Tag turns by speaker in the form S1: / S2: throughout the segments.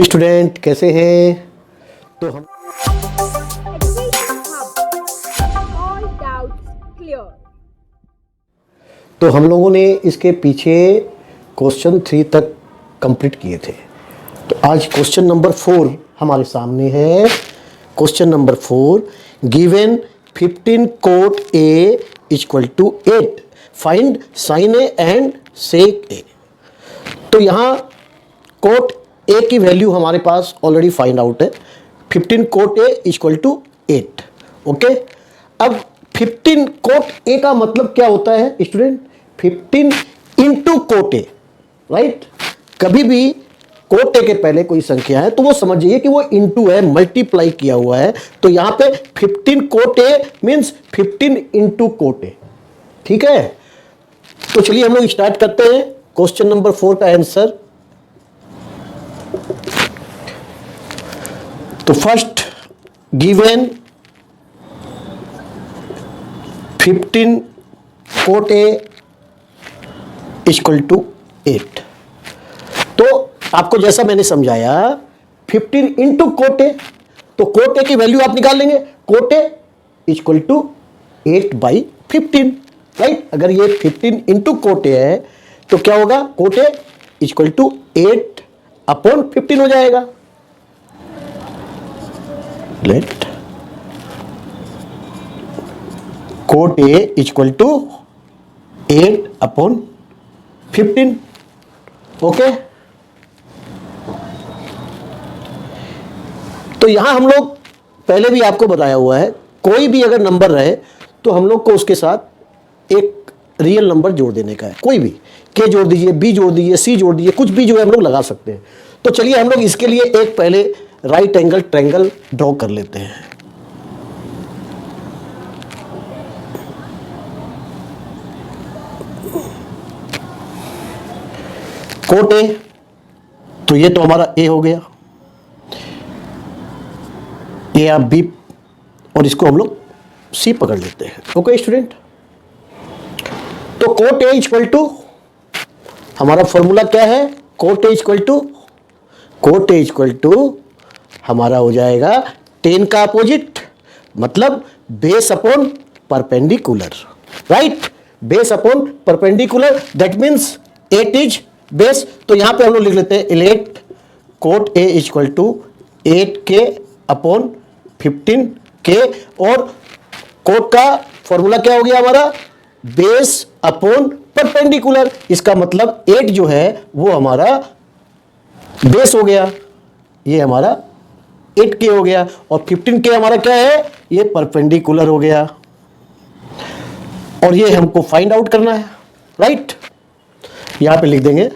S1: Student कैसे हैं? तो हम
S2: All doubts clear.
S1: तो हम लोगों ने इसके पीछे क्वेश्चन 3 तक कंप्लीट किए थे। तो आज क्वेश्चन नंबर 4 हमारे सामने है। Question number 4, given 15 cot A equal to 8, find sine A and sec A. तो यहाँ कोट ए की वैल्यू हमारे पास ऑलरेडी फाइंड आउट है। 15 cot A equal to 8। Okay, अब 15 कोट ए का मतलब क्या होता है student? 15 into cot A, right. कभी भी कोट ए के पहले कोई संख्या है तो वो समझिए कि वो इंटू है, मल्टीप्लाई किया हुआ है। तो यहां पे 15 कोट ए मीन्स 15 इंटू कोट ए। ठीक है, तो चलिए हम लोग स्टार्ट करते हैं क्वेश्चन नंबर 4 का आंसर। तो first, given 15 cot A equal to 8। तो आपको जैसा मैंने समझाया 15 इंटू कोट ए, तो कोट ए की वैल्यू आप निकाल लेंगे। Cot A equal to 8/15, right. अगर ये 15 इंटू कोट ए है तो क्या होगा? कोट ए इक्वल टू 8/15 हो जाएगा। Let cot A equal to 8/15। Okay, तो यहां हम लोग पहले भी आपको बताया हुआ है, कोई भी अगर नंबर रहे तो हम लोग को उसके साथ एक रियल नंबर जोड़ देने का है। कोई भी, के जोड़ दीजिए, बी जोड़ दीजिए, सी जोड़ दीजिए, कुछ भी जो है हम लोग लगा सकते हैं। तो चलिए हम लोग इसके लिए एक पहले राइट एंगल ट्रायंगल ड्रॉ कर लेते हैं। कोट ए, तो ये तो हमारा ए हो गया, ये आप बी, और इसको हम लोग सी पकड़ लेते हैं। ओके स्टूडेंट, तो कोट ए इक्वल टू, हमारा फॉर्मूला क्या है? कोट ए इक्वल टू हमारा हो जाएगा 10 का अपोजिट, मतलब base upon perpendicular, right. Base upon perpendicular, that means 8 is base. तो यहां पे हम लोग लिख लेते हैं let cot A equal to 8k upon 15k, और कोट का फॉर्मूला क्या हो गया हमारा? Base upon perpendicular. इसका मतलब 8 जो है वो हमारा बेस हो गया, ये हमारा 8k हो गया, और 15k हमारा क्या है? ये परपेंडिकुलर हो गया, और ये हमको फाइंड आउट करना है, राइट। यहां पे लिख देंगे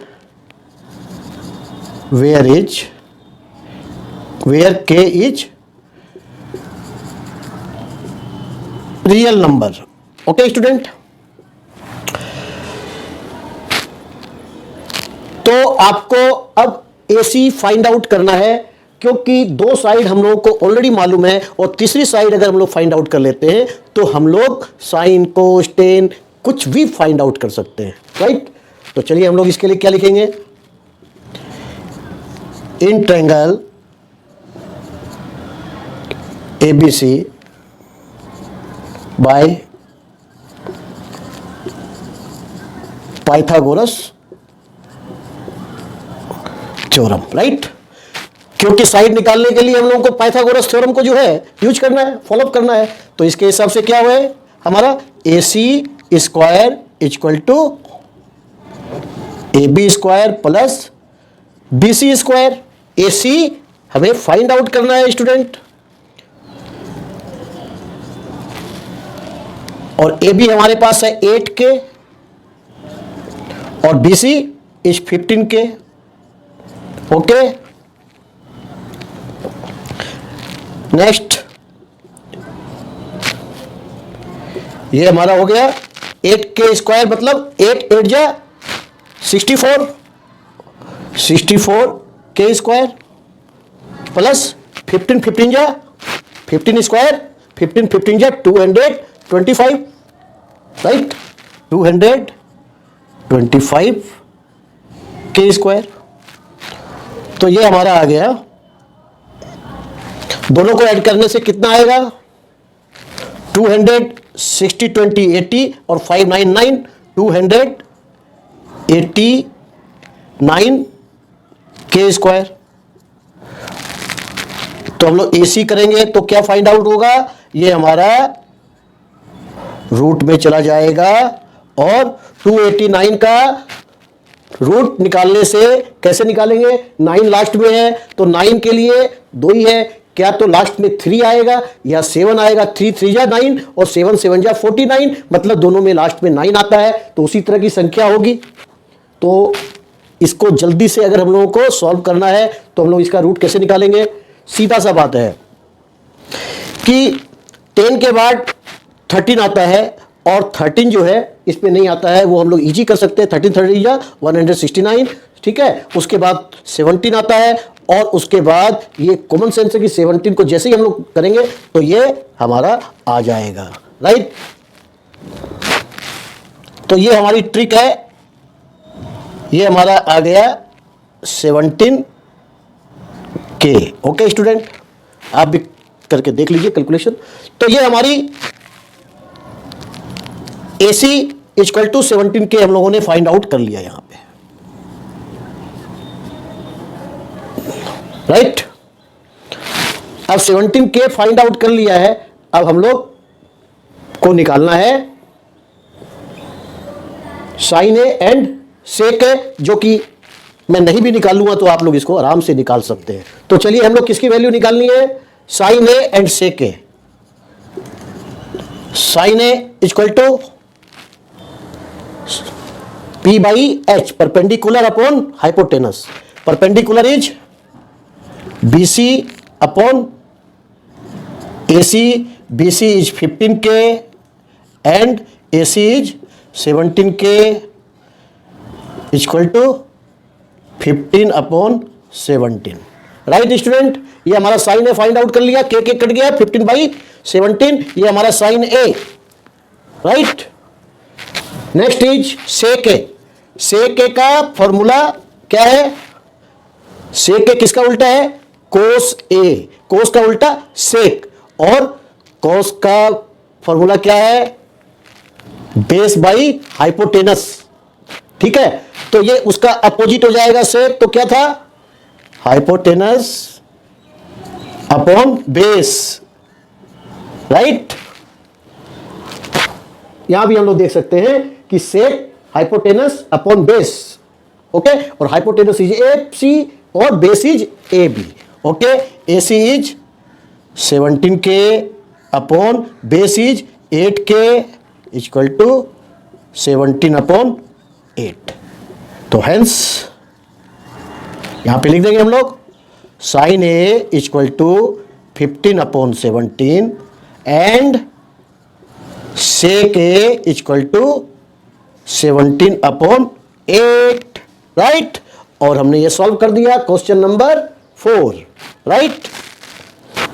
S1: where k is real number. Okay student, तो आपको अब AC फाइंड आउट करना है, क्योंकि दो साइड हम लोगों को ऑलरेडी मालूम है, और तीसरी साइड अगर हम लोग फाइंड आउट कर लेते हैं तो हम लोग साइन कोस टेन कुछ भी फाइंड आउट कर सकते हैं, राइट। तो चलिए हम लोग इसके लिए क्या लिखेंगे? इन triangle ABC by Pythagoras theorem, right. क्योंकि साइड निकालने के लिए हम लोगों को पाइथागोरस थ्योरम को जो है यूज करना है, फॉलोअप करना है। तो इसके हिसाब से क्या हुआ है हमारा? AC square equal to AB square plus BC square. AC हमें फाइंड आउट करना है स्टूडेंट, और AB हमारे पास है 8k, और BC is 15k। Okay, next, ये हमारा हो गया 8k स्क्वायर, मतलब 8 8 जा 64, 64k स्क्वायर प्लस 15 15 जा 15 स्क्वायर, 15 15 जा 225, राइट। 225k square. तो ये हमारा आ गया, दोनों को ऐड करने से कितना आएगा 200, 60, 20, 80 और 599 289 के स्क्वायर। तो हम लोग AC करेंगे तो क्या फाइंड आउट होगा, ये हमारा रूट में चला जाएगा और 289 का रूट निकालने से कैसे निकालेंगे, 9 लास्ट में है तो 9 के लिए 2 ही है, क्या तो लास्ट में 3 आएगा या 7 आएगा, 3 3 जा 9 और 7 7 जा 49, मतलब दोनों में लास्ट में 9 आता है, तो उसी तरह की संख्या होगी। तो इसको जल्दी से अगर हम लोगों को सॉल्व करना है तो हम लोग इसका रूट कैसे निकालेंगे, सीधा सा बात है कि 10 के बाद 13 आता है और 13 जो है इसमें नहीं आता है, वो हम लोग इजी कर सकते हैं, 13 30 जा 169, ठीक है। उसके बाद 17 आता है और उसके बाद ये कॉमन सेंस है कि 17 को जैसे ही हम लोग करेंगे तो ये हमारा आ जाएगा, राइट। तो ये हमारी ट्रिक है, ये हमारा आ गया 17 के। ओके स्टूडेंट, आप भी करके देख लीजिए कैलकुलेशन। तो ये हमारी AC इक्वल टू 17 के हम लोगों ने फाइंड आउट कर लिया यहां पे, राइट। अब 17 के फाइंड आउट कर लिया है, अब हम लोग को निकालना है साइन ए एंड सेक ए, जो कि मैं नहीं भी निकालूंगा तो आप लोग इसको आराम से निकाल सकते हैं। तो चलिए हम लोग किसकी वैल्यू निकालनी है, sine A and sec A. Sine A equal to P by H, perpendicular upon hypotenuse. Perpendicular is BC upon AC, BC is 15K and AC is 17K equal to 15 upon 17, right student. ये हमारा sine ए find out कर लिया, के cut गया, 15 by 17, ये हमारा sine A, right. Next is sec A. Sec A का formula क्या है, सेक ए किसका उल्टा है, कोस ए, कोस का उल्टा सेक, और कोस का फॉर्मूला क्या है, बेस बाई हाइपोटेनस, ठीक है। तो ये उसका अपोजिट हो जाएगा सेक, तो क्या था, हाइपोटेनस अपॉन बेस, राइट। यहां भी हम लोग देख सकते हैं कि sec hypotenuse upon base, okay, और हाइपोटेनस इज AC और base is AB, okay. AC is 17K upon base is 8K equal to 17 upon 8। तो हेंस यहां पे लिख देंगे हम लोग sine A equal to 15 upon 17 and sec A equal to 17 upon 8, right. और हमने ये सॉल्व कर दिया क्वेश्चन नंबर 4, राइट।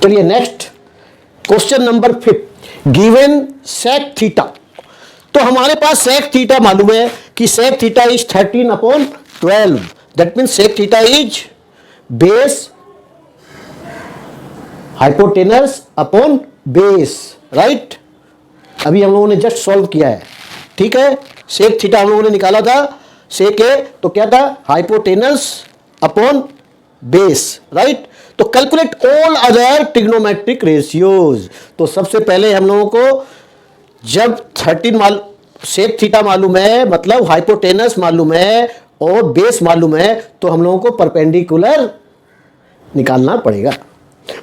S1: चलिए नेक्स्ट क्वेश्चन नंबर 5, गिवन सेक थीटा। तो हमारे पास सेक थीटा मालूम है कि sec theta is 13 upon 12, that mean sec theta is base hypotenuse upon base, right. अभी हम लोगों ने जस्ट सॉल्व किया है, ठीक है। सेक थीटा हम लोगों ने निकाला था, सेक ए तो क्या था, हाइपोटेनस अपॉन बेस, राइट। तो calculate all other trigonometric ratios. तो सबसे पहले हम लोगों को जब 13 सेक थीटा मालूम है, मतलब हाइपोटेनस मालूम है और बेस मालूम है, तो हम लोगों को परपेंडिकुलर निकालना पड़ेगा।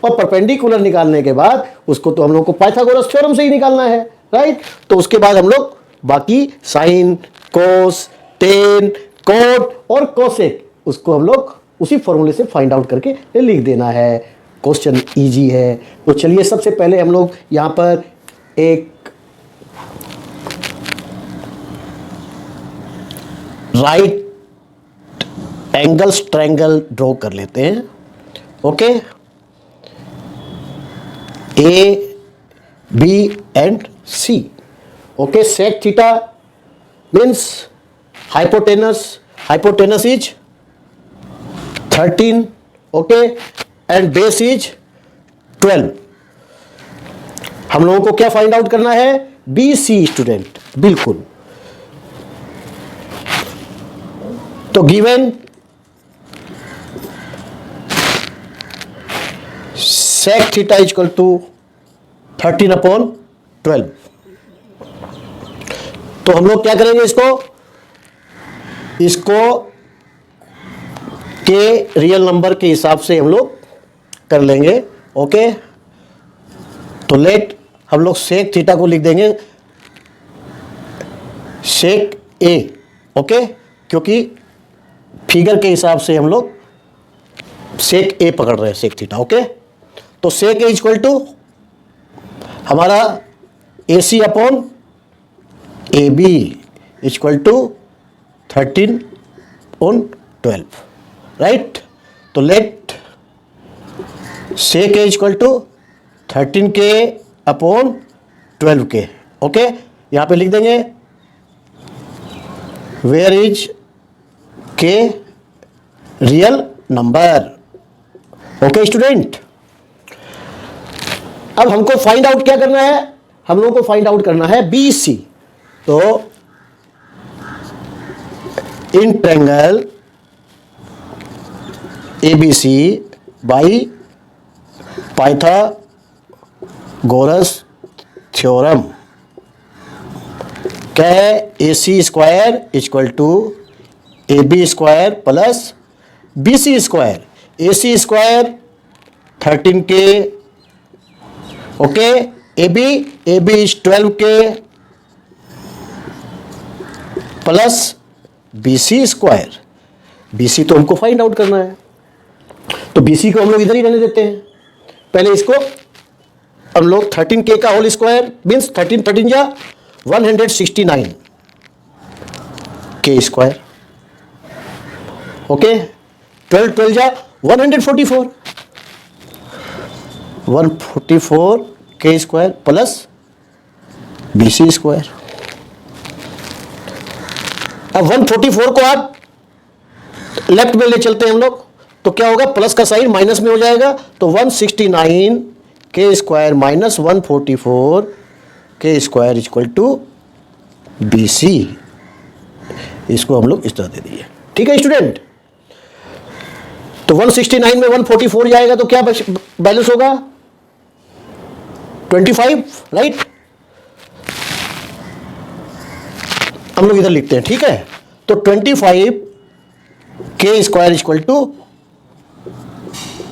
S1: और परपेंडिकुलर निकालने के बाद उसको तो हम लोगों को पाइथागोरस थ्योरम से ही निकालना है, राइट। तो उसके बाद हम लोग बाकी साइन, कोस, टेन, कोट और कोसेक उसको हम लोग उसी फॉर्मूले से फाइंड आउट करके लिख देना है। क्वेश्चन इजी है। तो चलिए सबसे पहले हम लोग यहां पर एक राइट एंगल ट्रायंगल ड्रॉ कर लेते हैं, okay. A, B and C, okay. Sec theta means hypotenuse is 13, okay, and base is 12। हम लोगों को क्या फाइंड आउट करना है? BC स्टूडेंट, बिल्कुल। तो given sec theta equal to 13/12। तो हम लोग क्या करेंगे? इसको के रियल नंबर के हिसाब से हम लोग कर लेंगे, ओके। तो लेट हम लोग सेक थीटा को लिख देंगे सेक ए, ओके, क्योंकि फिगर के हिसाब से हम लोग सेक ए पकड़ रहे हैं, सेक थीटा, ओके। तो सेक ए इक्वल टू हमारा AC upon AB equal to 13/12, right. तो let sec A equal to 13K upon 12K, okay. यहां पे लिख देंगे where is K real number, okay student. अब हमको फाइंड आउट क्या करना है? हम लोगों को फाइंड आउट करना है BC। तो in triangle ABC by Pythagoras theorem क्या है? AC square equal to AB square plus BC square. AC square 13K, okay, AB is 12K plus BC square. BC तो हमको फाइंड आउट करना है, तो BC को हम लोग इधर ही रहने देते हैं। पहले इसको हम लोग 13K का होल स्क्वायर मीन्स 13 जा 169 K स्क्वायर, ओके। 12 जा 144 K square plus BC square. अब 144 को आप लेफ्ट में ले चलते हैं हम लोग, तो क्या होगा? प्लस का साइन माइनस में हो जाएगा, तो 169 K square minus 144 K square equal to BC। इसको हम लोग इस तरह दे दिए, ठीक है स्टूडेंट। तो 169 में 144 जाएगा तो क्या बैलेंस होगा? 25, राइट। हम लोग इधर लिखते हैं, ठीक है। तो 25 K square equal to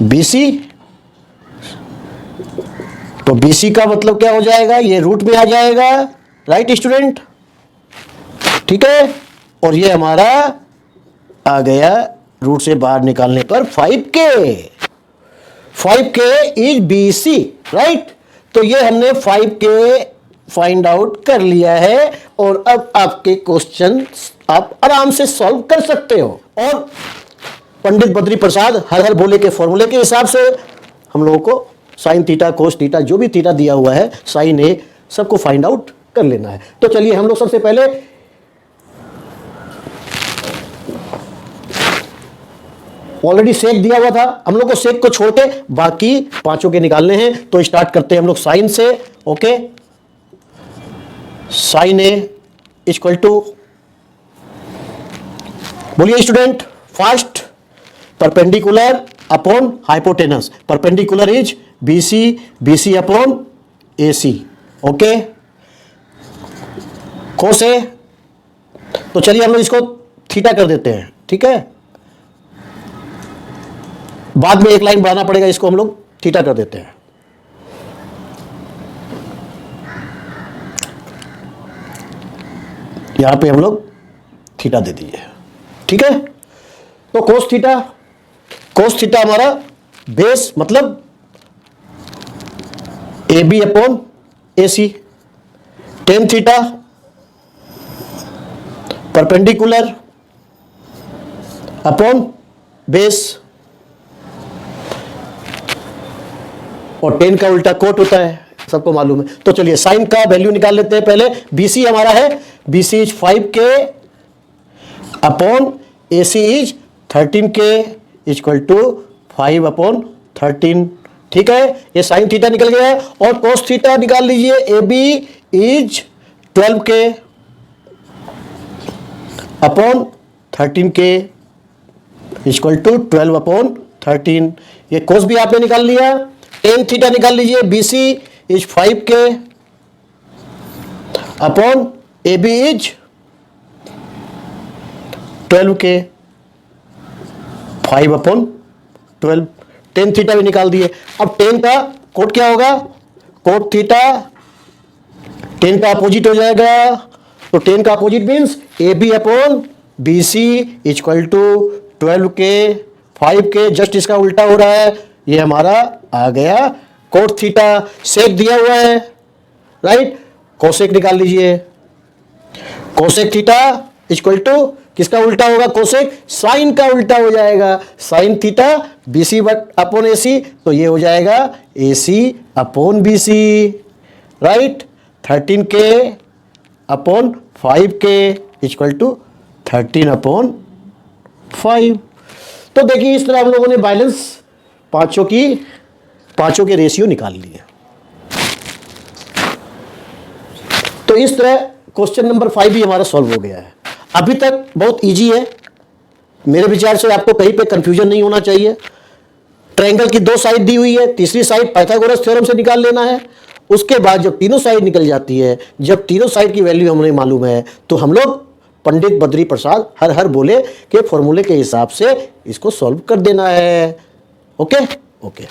S1: BC। तो BC का मतलब क्या हो जाएगा? ये रूट में आ जाएगा, राइट स्टूडेंट, ठीक है। और ये हमारा आ गया रूट से बाहर निकालने पर 5K इज BC, राइट। तो ये हमने 5K फाइंड आउट कर लिया है, और अब आपके क्वेश्चन आप आराम से सॉल्व कर सकते हो। और पंडित बद्री प्रसाद हर हर भोले के फॉर्मूले के हिसाब से हम लोगों को साइन थीटा, कोस थीटा, जो भी थीटा दिया हुआ है, साइन ए, सबको फाइंड आउट कर लेना है। तो चलिए हम लोग सबसे पहले ऑलरेडी सेक दिया हुआ था, हम लोग को सेक को छोड़ के बाकी पांचों के निकालने हैं। तो स्टार्ट करते हैं हम लोग साइन से, okay. Sine A equal to, बोलिए student fast, perpendicular upon hypotenuse. Perpendicular is BC upon AC, okay. Cos A, तो चलिए हम लोग इसको थीटा कर देते हैं, ठीक है। बाद में एक लाइन बढ़ाना पड़ेगा, इसको हम लोग थीटा कर देते हैं। यहां पे हम लोग थीटा दे दीजिए, ठीक है। तो कोस थीटा हमारा बेस मतलब AB upon AC। Tan theta perpendicular upon base, और टेन का उल्टा कोट होता है, सबको मालूम है। तो चलिए साइन का वैल्यू निकाल लेते हैं पहले। BC हमारा है, BC is 5K upon AC is 13K equal to 5/13। ठीक है, ये साइन थीटा निकल गया है। और कोस थीटा निकाल लीजिए, ए बी इज 12K/13K इक्वल टू 12/13। ये कोस भी आपने निकाल लिया। टेन थीटा निकाल लीजिए, B C is 5K/AB is 12K, 5/12। Tan theta भी निकाल दिए। अब टेन का कोट क्या होगा, कोट थीटा टेन का अपोजिट हो जाएगा। तो टेन का opposite means AB/BC equal to 12K, 5K, just इसका उल्टा हो रहा है। ये हमारा आ गया कोट थीटा। सेक दिया हुआ है, राइट। कोसेक निकाल लीजिए, कोसेक थीटा इक्वल टू किसका उल्टा होगा, कोसेक साइन का उल्टा हो जाएगा। साइन थीटा BC/AC, तो ये हो जाएगा AC/BC, right. 13K/5K equal to 13/5। तो देखिए इस तरह हम लोगों ने बैलेंस पांचों के रेशियो निकाल लिए। तो इस तरह क्वेश्चन नंबर 5 भी हमारा सॉल्व हो गया है। अभी तक बहुत इजी है, मेरे विचार से आपको कहीं पे कंफ्यूजन नहीं होना चाहिए। ट्रायंगल की दो साइड दी हुई है, तीसरी साइड पाइथागोरस थ्योरम से निकाल लेना है। उसके बाद जब तीनों साइड निकल जाती है, जब तीनों साइड की वैल्यू हमें मालूम है, तो हम लोग पंडित बद्री प्रसाद हर हर बोले के फॉर्मूले के हिसाब से इसको सॉल्व कर देना है। Okay okay.